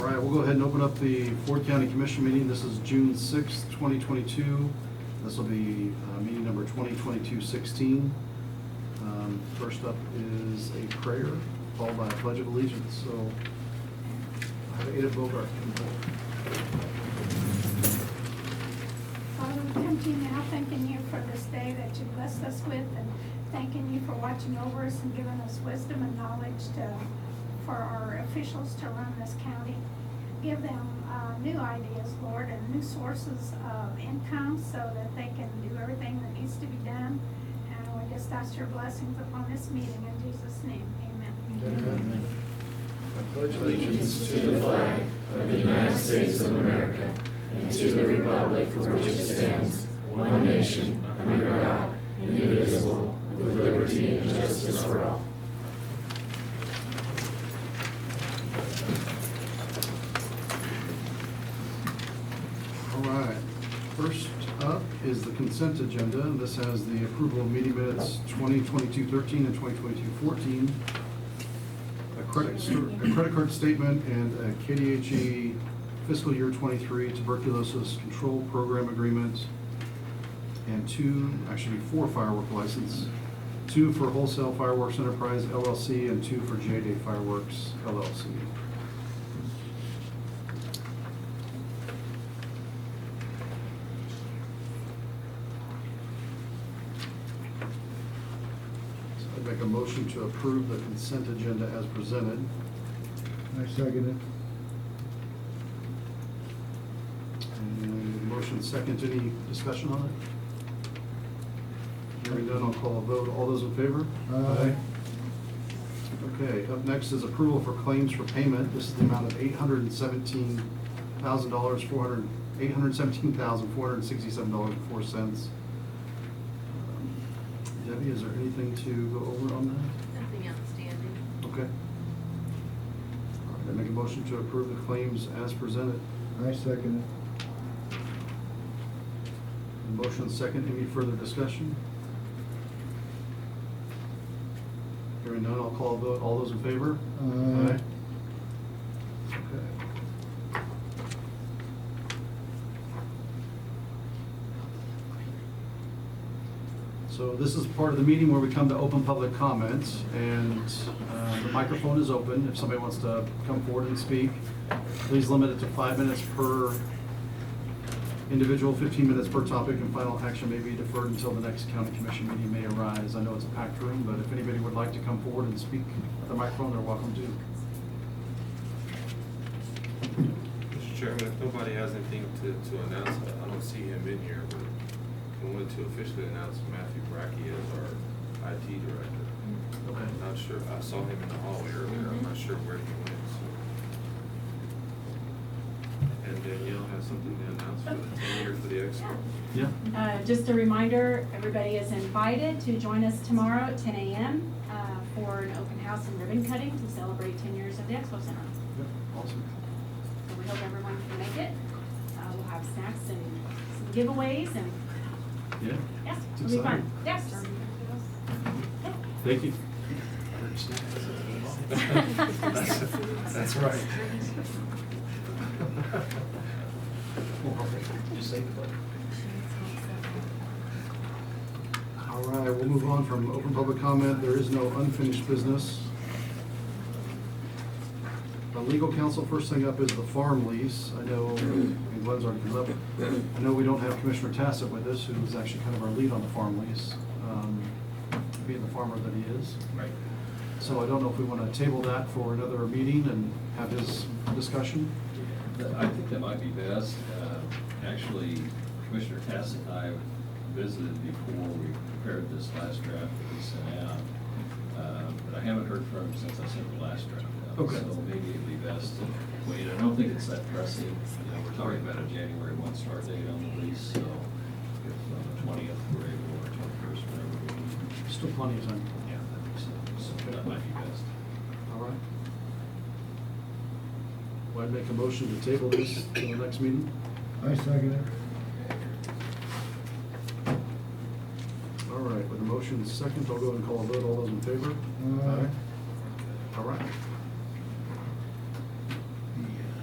All right, we'll go ahead and open up the Ford County Commission meeting. This is June 6th, 2022. This will be meeting number 2022-16. First up is a prayer, followed by a pledge of allegiance. So I have Ada Bogart. Father, we come to you now thanking you for this day that you blessed us with, and thanking you for watching over us and giving us wisdom and knowledge for our officials to run this county. Give them new ideas, Lord, and new sources of income so that they can do everything that needs to be done. And we just ask your blessings upon this meeting in Jesus' name. Amen. Amen. I pledge Allegiance to the flag of the United States of America and to the republic for which it stands, one nation, under God, indivisible, with liberty and justice for all. All right. First up is the consent agenda. This has the approval of meeting minutes 2022-13 and 2022-14, a credit card statement, and a KDHE fiscal year 23 tuberculosis control program agreement, and four firework license, 2 for Wholesale Fireworks Enterprise LLC and 2 for J-Day Fireworks LLC. So I'd make a motion to approve the consent agenda as presented. I second And motion second, any discussion on it? Hearing none, I'll call a vote. All those in favor? it. Aye. Okay, up next is approval for claims for payment. This is the amount of $817,467.04. Debbie, is there anything to go over on that? Nothing outstanding. Okay. All right, I make a motion to approve the claims as presented. I second Motion second, any further discussion? Hearing none, I'll call a vote. All those in favor? Aye. Okay. So this is part of the meeting where we come to open public comments, and the microphone is open. If somebody wants to come forward and speak, please limit it to 5 minutes per individual, 15 minutes per topic, and final action may be deferred until the next county commission meeting may arise. I know it's a packed room, but if anybody would like to come forward and speak at the microphone, they're welcome to. Mr. Chairman, if nobody has anything to announce, I don't see him in here, but I wanted to officially announce Matthew Brackey as our IT director. Okay. I'm not sure, I saw him in the hallway earlier, I'm not sure where he went, so. And Danielle has something to announce for the 10-year for the expo. Yeah. Just a reminder, everybody is invited to join us tomorrow at 10 a.m. For an open house and ribbon cutting to celebrate 10 years of the Expo Center. Yep, awesome. So we hope everyone can make it. We'll have snacks and some giveaways and, Yeah. yes, It's it'll be fun. exciting. Yes. Thank you. That's right. All right, we'll move on from open public comment. There is no unfinished business. The legal counsel, first thing up is the farm lease. I know, and Glenn's already come up, I know we don't have Commissioner Tassett with us, who's actually kind of our lead on the farm lease, being the farmer that he is. Right. So I don't know if we want to table that for another meeting and have his discussion. I think that might be best. Actually, Commissioner Tass and I visited before we prepared this last draft that we sent out. But I haven't heard from him since I sent the last draft out. Okay. So maybe it'd be best to wait. I don't think it's that pressing. You know, we're talking about a January 1 start date on the lease, so if on the 20th we're able, or 21st, whatever we need. Still plenty of time. Yeah, I think so. So that might be best. All right. Well, I'd make a motion to table this to the next meeting. I second it. All right, with a motion second, I'll go and call a vote. All those in favor? Aye. All right.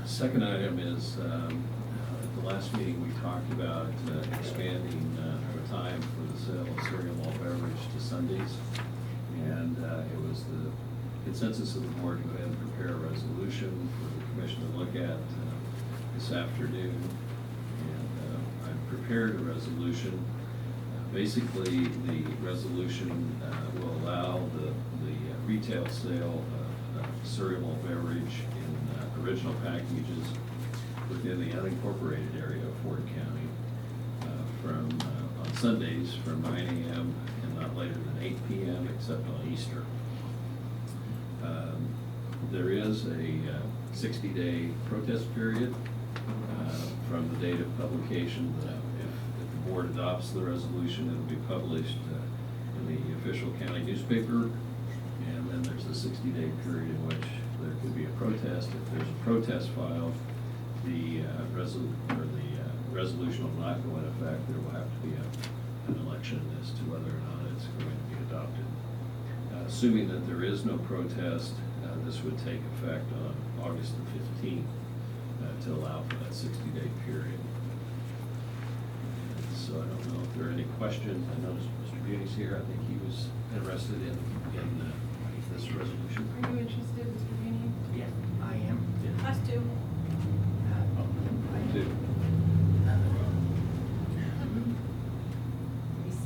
Second item is, at the last meeting, we talked about expanding the time for the sale of cereal malt beverage to Sundays. And it was the consensus of the board to go ahead and prepare a resolution for the commission to look at this afternoon. And I've prepared a resolution. Basically, the resolution will allow the retail sale of cereal malt beverage in original packages within the unincorporated area of Ford County on Sundays from 9 a.m. and not later than 8 p.m. except on Easter. There is a 60-day protest period from the date of publication. If the board adopts the resolution, it will be published in the official county newspaper. And then there's a 60-day period in which there could be a protest. If there's a protest filed, the resolution will not go into effect. There will have to be an election as to whether or not it's going to be adopted. Assuming that there is no protest, this would take effect on August the 15th to allow for that 60-day period. And so I don't know if there are any questions. I noticed Mr. Beauty's here. I think he was interested in this resolution. Are you interested, Mr. Beanie? Yes, I am. Us too. I do. We see it.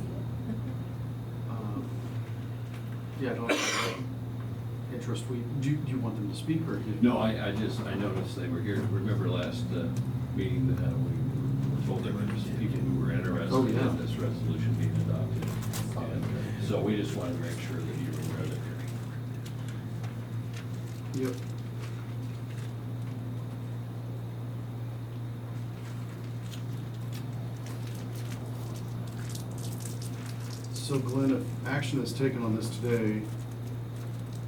Yeah, I don't have interest. Do you want them to speak or? No, I noticed they were here. Remember last meeting that we were told there were some people who were interested Oh, yeah. in this resolution being adopted. And so we just wanted to make sure that you were aware that you're. Yep. So Glenn, if action is taken on this today,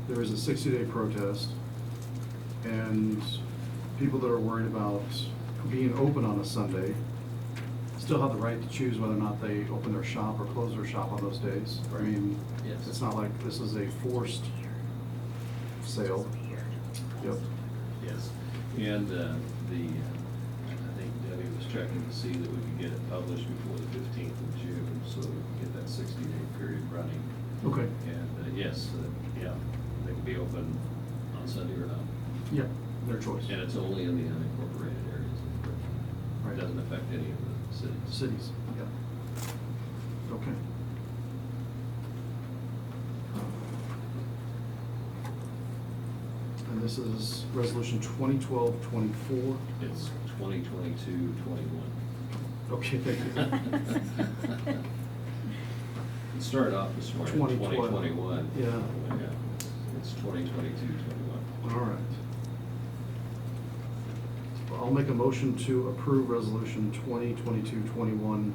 there is a 60-day protest, and people that are worried about being open on a Sunday still have the right to choose whether or not they open their shop or close their shop on those days. I mean, Yes. it's not like this is a forced sale. Yep. Yes. And I think Debbie was checking to see that we could get it published before the 15th of June, so we can get that 60-day period running. Okay. And yes, yeah, they can be open on Sunday or not. Yep, their choice. And it's only in the unincorporated areas. Right. It doesn't affect any of the cities. Cities, yep. Okay. And this is resolution 2012-24. It's 2022-21. Okay, thank you. It started off this morning, 2020. 2021. Yeah. Yeah. It's 2022-21. All right. I'll make a motion to approve resolution 2022-21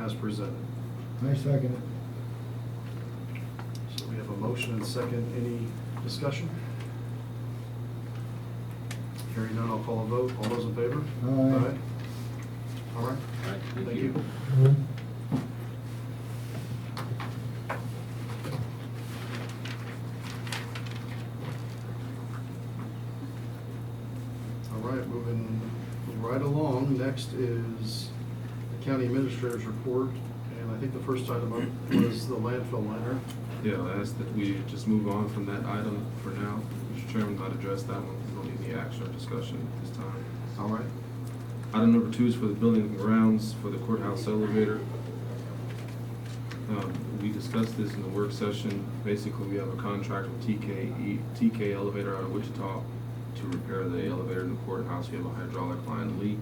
as presented. I second it. So we have a motion and second. Any discussion? Hearing none, I'll call a vote. All those in favor? Aye. All right. All right, Thank you. All right, moving right along. Next is the county administrator's report. And I think the first item up was the landfill liner. Yeah, I ask that we just move on from that item for now. Mr. Chairman, not address that one. We don't need any action or discussion at this time. All right. Item number 2 is for the building and grounds for the courthouse elevator. We discussed this in the work session. Basically, we have a contract with TK Elevator out of Wichita to repair the elevator in the courthouse. We have a hydraulic line leak.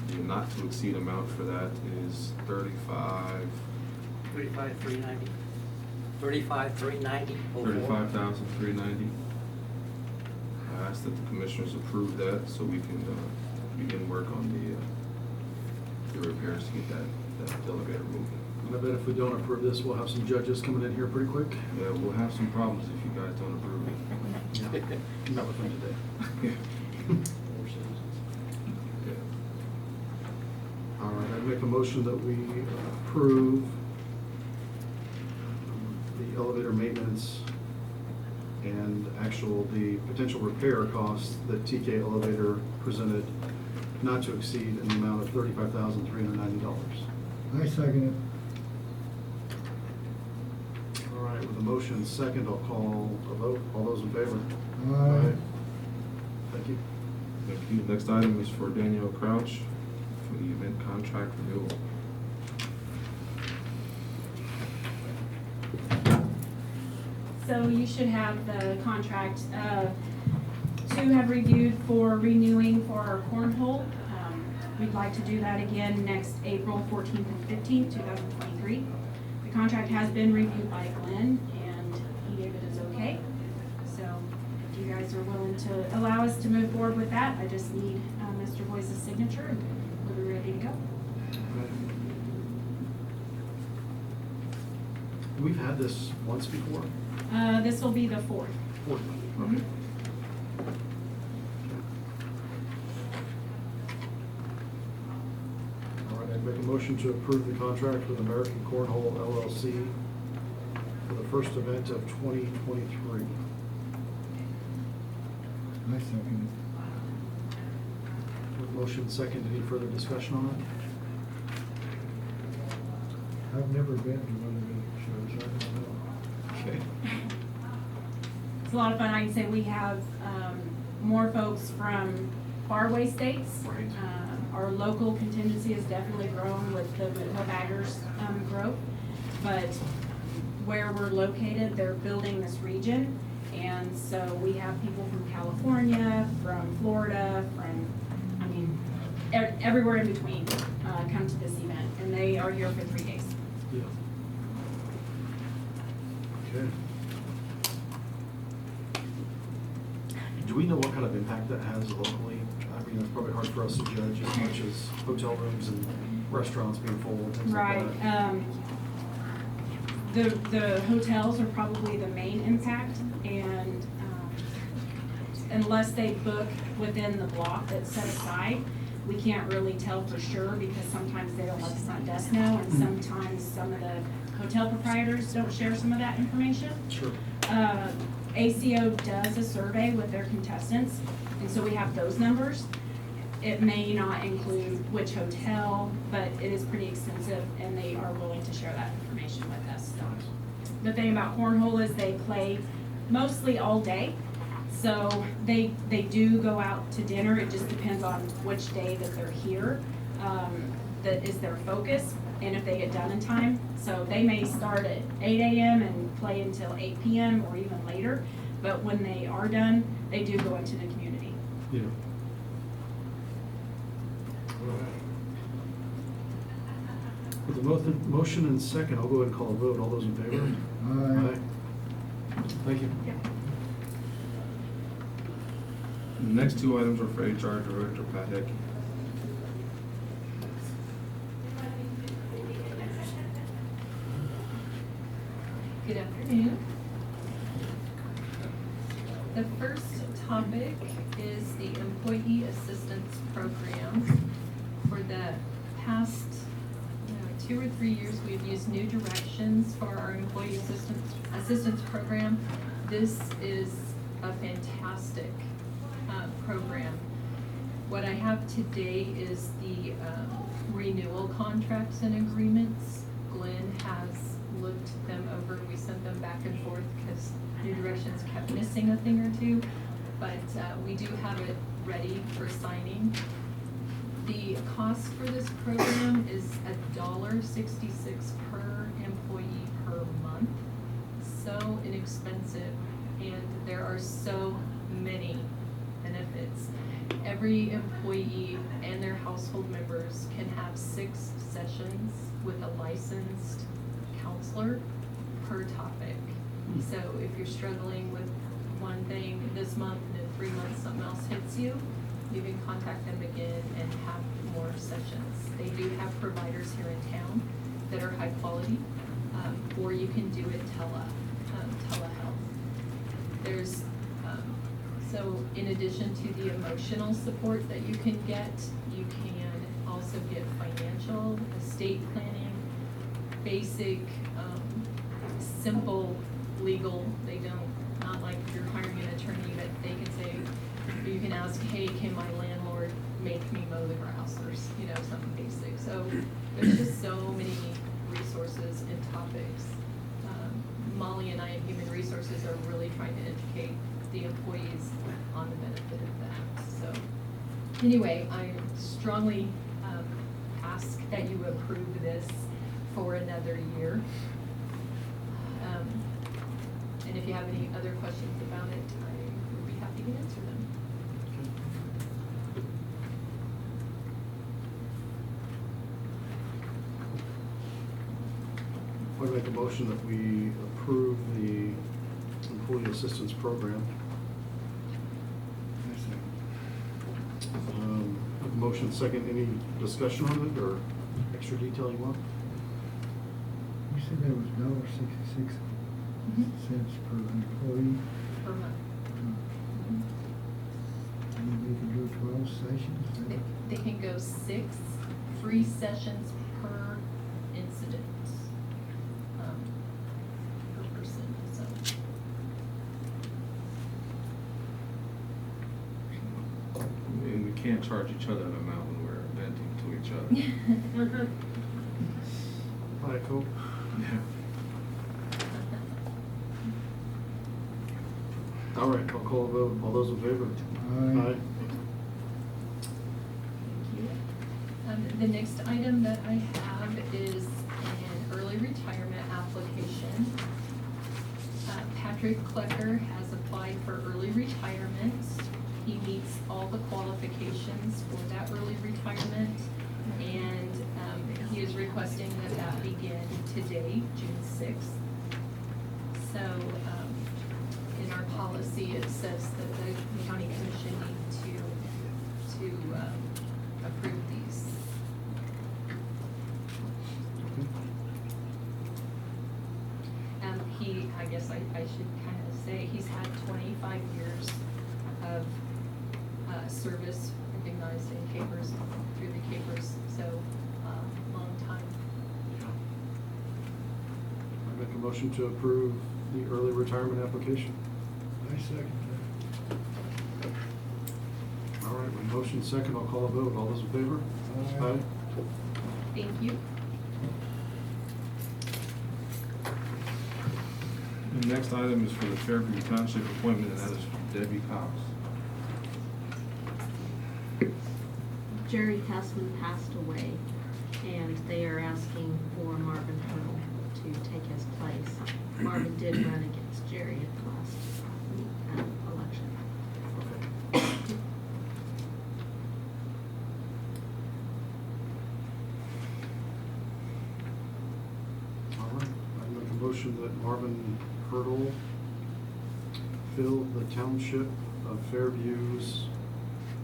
The not to exceed amount for that is $35,390. I ask that the commissioners approve that so we can begin work on the repairs to get that elevator moving. And I bet if we don't approve this, we'll have some judges coming in here pretty quick. Yeah, we'll have some problems if you guys don't approve it. Yeah. Met with them today. Yeah. All right, I make a motion that we approve the elevator maintenance and the potential repair costs that TK Elevator presented not to exceed in the amount of $35,390. I second All right, with a motion and second, I'll call a vote. All those in favor? it. Aye. Thank you. Thank you. Next item is for Daniel Crouch for the event contract renewal. So you should have the contract, two have reviewed for renewing for our cornhole. We'd like to do that again next April 14th and 15th, 2023. The contract has been reviewed by Glenn, and he gave it as okay. So if you guys are willing to allow us to move forward with that, I just need Mr. Boyce's signature, and we'll be ready to go. We've had this once before? This will be the fourth. Fourth. Mhm. Okay. All right, I'd make a motion to approve the contract with American Cornhole LLC for the first event of 2023. I second With motion second, any further discussion on it? it. I've never been to one of the shows, I don't know. Okay. It's a lot of fun. I can say we have more folks from faraway states. Right. Our local contingency has definitely grown with the baggers growth. But where we're located, they're building this region. And so we have people from California, from Florida, everywhere in between come to this event. And they are here for 3 days. Yeah. Okay. Do we know what kind of impact that has locally? I mean, it's probably hard for us to judge as much as hotel rooms and restaurants being full and things like Right. that. The hotels are probably the main impact, and unless they book within the block that's set aside, we can't really tell for sure, because sometimes they don't let the front desk know, and sometimes some of the hotel proprietors don't share some of that information. Sure. ACO does a survey with their contestants, and so we have those numbers. It may not include which hotel, but it is pretty extensive, and they are willing to share that information with us. So the thing about cornhole is they play mostly all day, so they do go out to dinner. It just depends on which day that they're here, that is their focus, and if they get done in time. So they may start at 8 a.m. and play until 8 p.m. or even later, but when they are done, they do go into the community. Yeah. All right. With the motion and second, I'll go ahead and call a vote. All those in favor? Aye. Thank you. The next two items are for HR Director Pat Hecky. Good afternoon. The first topic is the Employee Assistance Program. For the past 2 or 3 years, we've used New Directions for our Employee Assistance Program. This is a fantastic program. What I have today is the renewal contracts and agreements. Glenn has looked them over. We sent them back and forth because New Directions kept missing a thing or two, but we do have it ready for signing. The cost for this program is $1.66 per employee per month. So inexpensive, and there are so many benefits. Every employee and their household members can have 6 sessions with a licensed counselor per topic. So if you're struggling with one thing this month and in 3 months something else hits you, you can contact them again and have more sessions. They do have providers here in town that are high quality, or you can do it telehealth. There's so in addition to the emotional support that you can get, you can also get financial, estate planning, basic, simple legal. They don't not like if you're hiring an attorney that they can say, or you can ask, hey, can my landlord make me mow the grass, or, you know, something basic. So there's just so many resources and topics. Molly and I in Human Resources are really trying to educate the employees on the benefit of that. So anyway, I strongly ask that you approve this for another year. And if you have any other questions about it, I would be happy to answer them. I make a motion that we approve the employee assistance program. I second. Motion second, any discussion on it or extra detail you want? You said there was $1.66 per employee. Per month. And we can do 12 sessions? is that- They can go 6 free sessions per incident, per person, so. And we can't charge each other an amount when we're venting to each other. Hi, Coke. Yeah. All right, I'll call a vote. All those in favor? Aye. The next item that I have is an early retirement application. Patrick Klecker has applied for early retirement. He meets all the qualifications for that early retirement, and he is requesting that that begin today, June 6th. So in our policy, it says that the county commission need to approve these. I guess I should kind of say, he's had 25 years of service recognized in Capers, through the Capers, so long time. I make a motion to approve the early retirement application. I second that. All right, with motion second, I'll call a vote. All those in favor? Aye. Thank you. The next item is for the Fairview Township appointment, and that is Debbie Cox. Jerry Hessman passed away, and they are asking for Marvin Hurdle to take his place. Marvin did run against Jerry at the last election. Okay. All right, I make a motion that Marvin Hurdle fill the Township of Fairview's,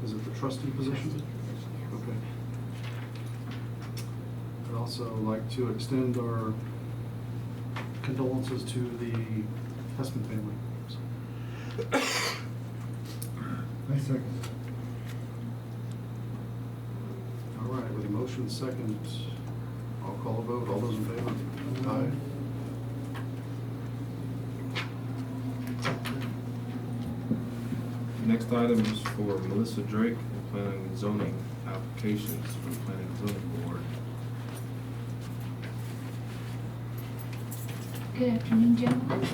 is it the trustee position? Yes. Okay. I'd also like to extend our condolences to the Hessman family. I second. All right, with a motion second, I'll call a vote. All those in favor? Aye. Next item is for Melissa Drake, planning and zoning applications for the Planning and Zoning Board. Good afternoon, gentlemen.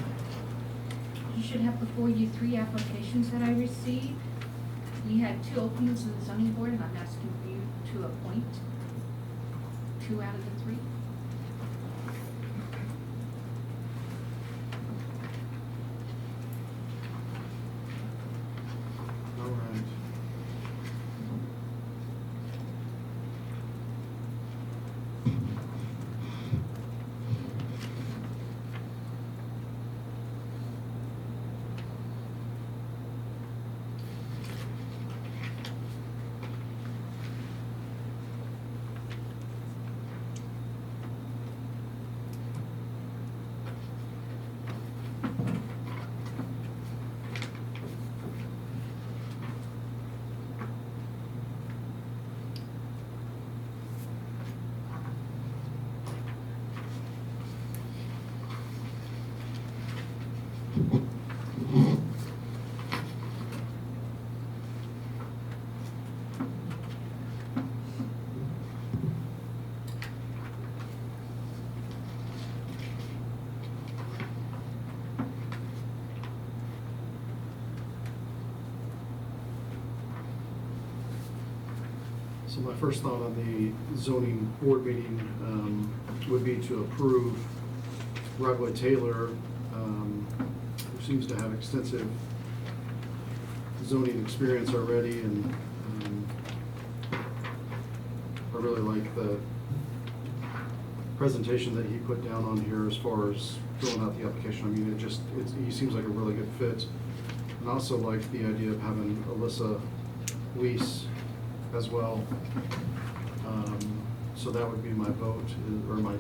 You should have before you 3 applications that I received. We had 2 openings in the zoning board, and I'm asking for you to appoint 2 out of the 3. All right. So my first thought on the zoning board meeting would be to approve Rockwood Taylor, who seems to have extensive zoning experience already, and I really like the presentation that he put down on here as far as filling out the application. I mean, he seems like a really good fit. And I also like the idea of having Alyssa Weiss as well. So that would be my vote, or my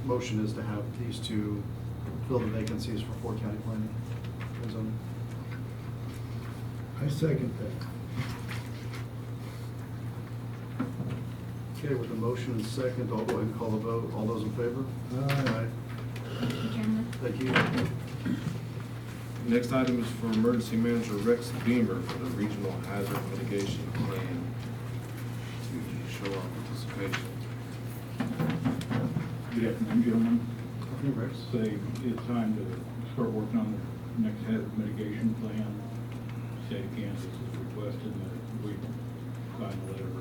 motion is to have these two fill the vacancies for Fort County Planning and Zoning. I second that. Okay, with the motion and second, I'll go ahead and call the vote. All those in favor? Aye. Thank you, Chairman. Thank you. Next item is for Emergency Manager Rex Beamer for the Regional Hazard Mitigation Plan to show our participation. Good afternoon, gentlemen. Afternoon, Rex. Say it's time to start working on the next hazard mitigation plan. State of Kansas has requested that we sign a letter of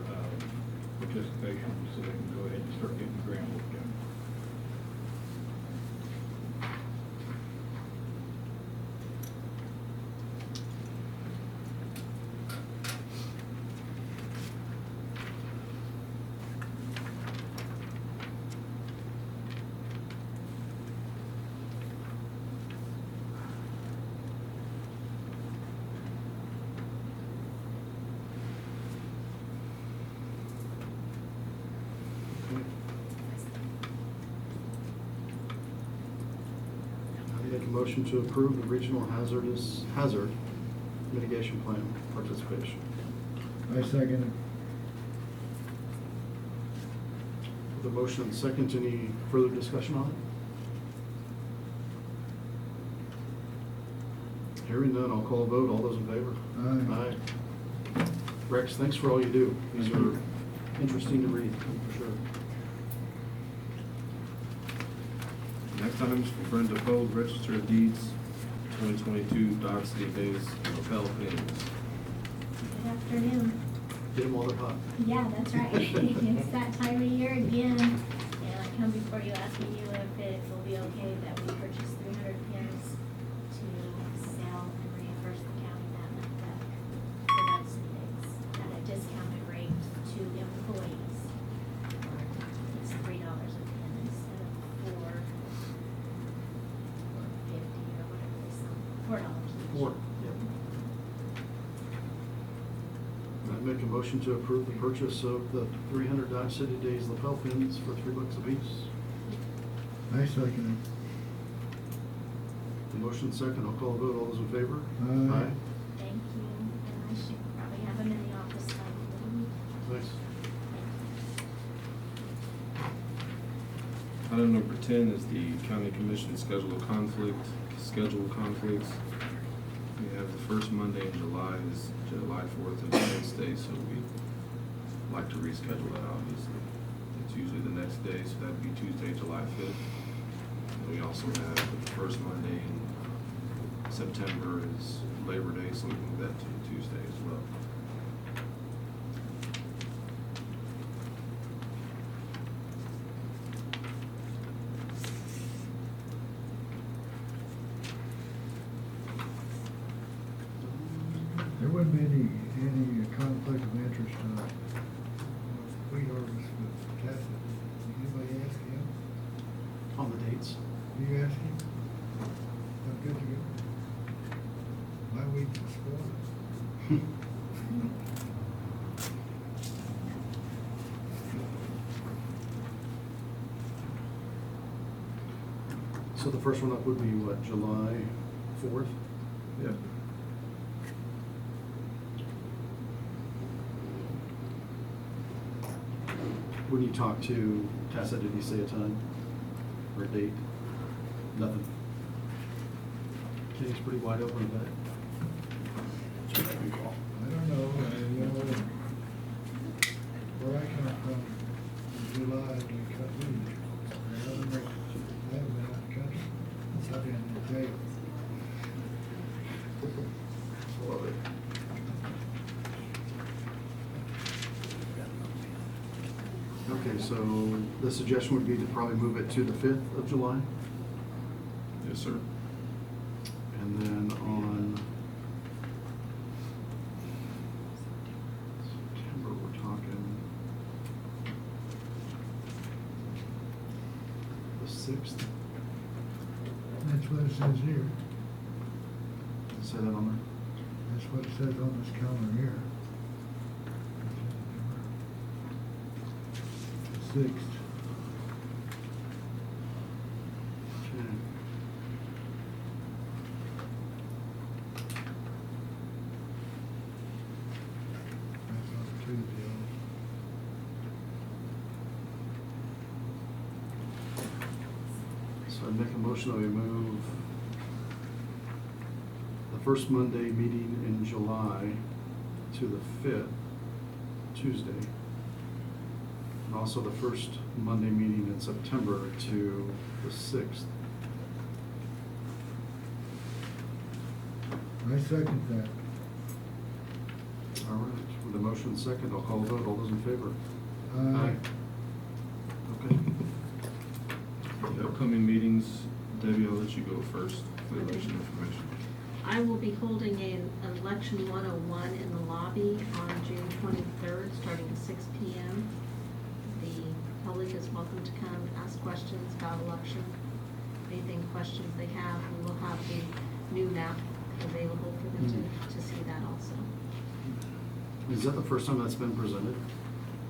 participation so they can go ahead and start getting the grant work done. I make a motion to approve the Regional Hazard Mitigation Plan participation. I second With the motion and second, any further discussion on it? Hearing none, I'll call a vote. All those in favor? Aye. Rex, thanks for all you do. These are interesting to read, for sure. Next item is for Brenda Pogue, Register of Deeds, 2022 Dodge City Days lapel pins. Good afternoon. Get them while they're hot. Yeah, that's right. It's that time of year again. And I come before you asking you if it will be okay that we purchase 300 pins to sell and reimburse the county that month for Dodge City Days at a discounted rate to the employees. It's $3 a pin instead of $4.50 or whatever they sell. $4 each. Four. Yep. I make a motion to approve the purchase of the 300 Dodge City Days lapel pins for $3 a piece. I second The motion second, I'll call a vote. All those in favor? Aye. Thank you, and I should probably have them in the office by noon. Thanks. Item number 10 is the County Commission schedule conflicts. We have the first Monday in July is July 4th and Wednesday, so we'd like to reschedule that, obviously. It's usually the next day, so that'd be Tuesday, July 5th. And we also have the first Monday in September is Labor Day, so we move that to Tuesday as well. There wouldn't be any conflict of interest wheat harvest with Cassidy. Anybody ask him? On the dates. You ask him? I'm good to go. My wheat's spoiled. So the first one up would be what, July 4th? Yep. When you talk to Tessa, did he say a time or a date? Nothing. Okay, he's pretty wide open with that. I don't know, where I come from, in July, we cut wheat. I haven't been out of the country. I've been in the jail. Love it. Okay, so the suggestion would be to probably move it to the 5th of July? Yes, sir. And then on September, we're talking the 6th. That's what it says here. Does it say that on there? That's what it says on this calendar here. The 6th. Okay. That's on Tuesday. So I'd make a motion that we move the first Monday meeting in July to the 5th, Tuesday. And also the first Monday meeting in September to the 6th. I second that. All right, with a motion second, I'll call a vote. All those in favor? Aye. Okay. The upcoming meetings, Debbie, I'll let you go first for the election information. I will be holding an election 101 in the lobby on June 23rd, starting at 6 p.m. The public is welcome to come ask questions about election, anything questions they have. We will have the new map available for them to see that also. Is that the first time that's been presented?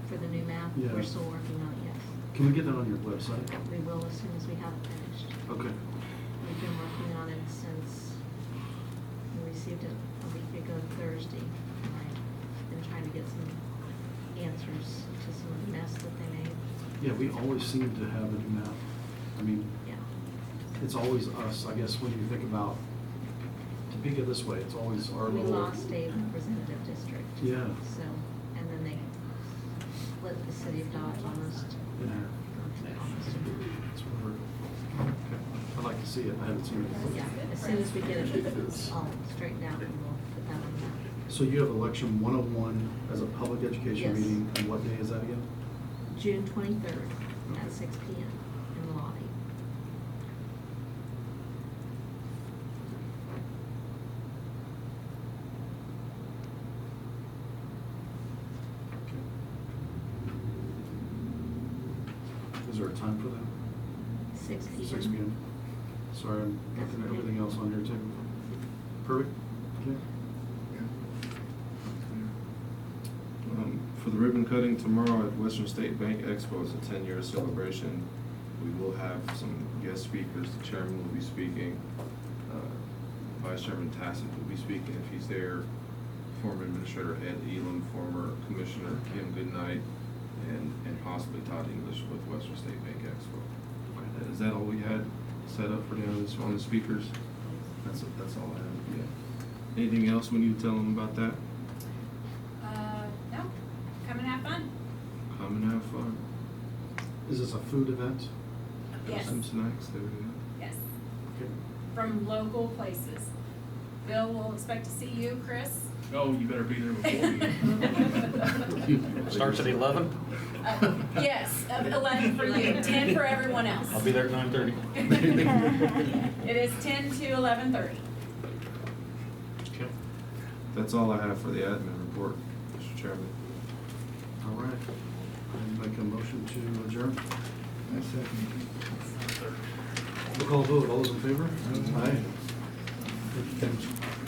For the new map, Yeah. we're still working on it, yes. Can we get that on your website? We will as soon as we have it finished. Okay. We've been working on it since we received it a week ago Thursday. And I've been trying to get some answers to some of the mess that they made. Yeah, we always seem to have a new map. I mean, Yeah. it's always us, I guess, when you think about Topeka this way, it's always our We little. lost a representative district. Yeah. So, and then they split the city of Dodge almost. Yeah. It's whatever. Okay. I'd like to see it. I haven't seen it. Yeah, as soon as we get it all straightened out, we'll put that on the map. So you have election 101 as a public education Yes. meeting, and what day is that again? June 23rd at 6 p.m. in the lobby. Is there a time for that? 6 p.m. 6 p.m. Sorry, I'm looking at everything else on here too. Perfect. Okay. For the ribbon cutting tomorrow at Western State Bank Expo, it's a 10-year celebration. We will have some guest speakers. The chairman will be speaking. Vice Chairman Tassett will be speaking if he's there. Former Administrator Ed Elam, former Commissioner Kim Goodnight, and possibly Todd English with Western State Bank Expo. Is that all we had set up for now on the speakers? That's all I have. Yeah. Anything else we need to tell them about that? No, come and have fun. Come and have fun. Is this a food event? Yes. Some snacks there. Yes, Okay. from local places. Bill will expect to see you, Chris. Oh, you better be there before me. Starts at 11? Yes, 11 for you, 10 for everyone else. I'll be there at 9:30. It is 10 to 11:30. Okay. That's all I have for the admin report, Mr. Chairman. All right. I make a motion to adjourn. I second. We'll call a vote. All those in favor? Aye. Thank you, Kim.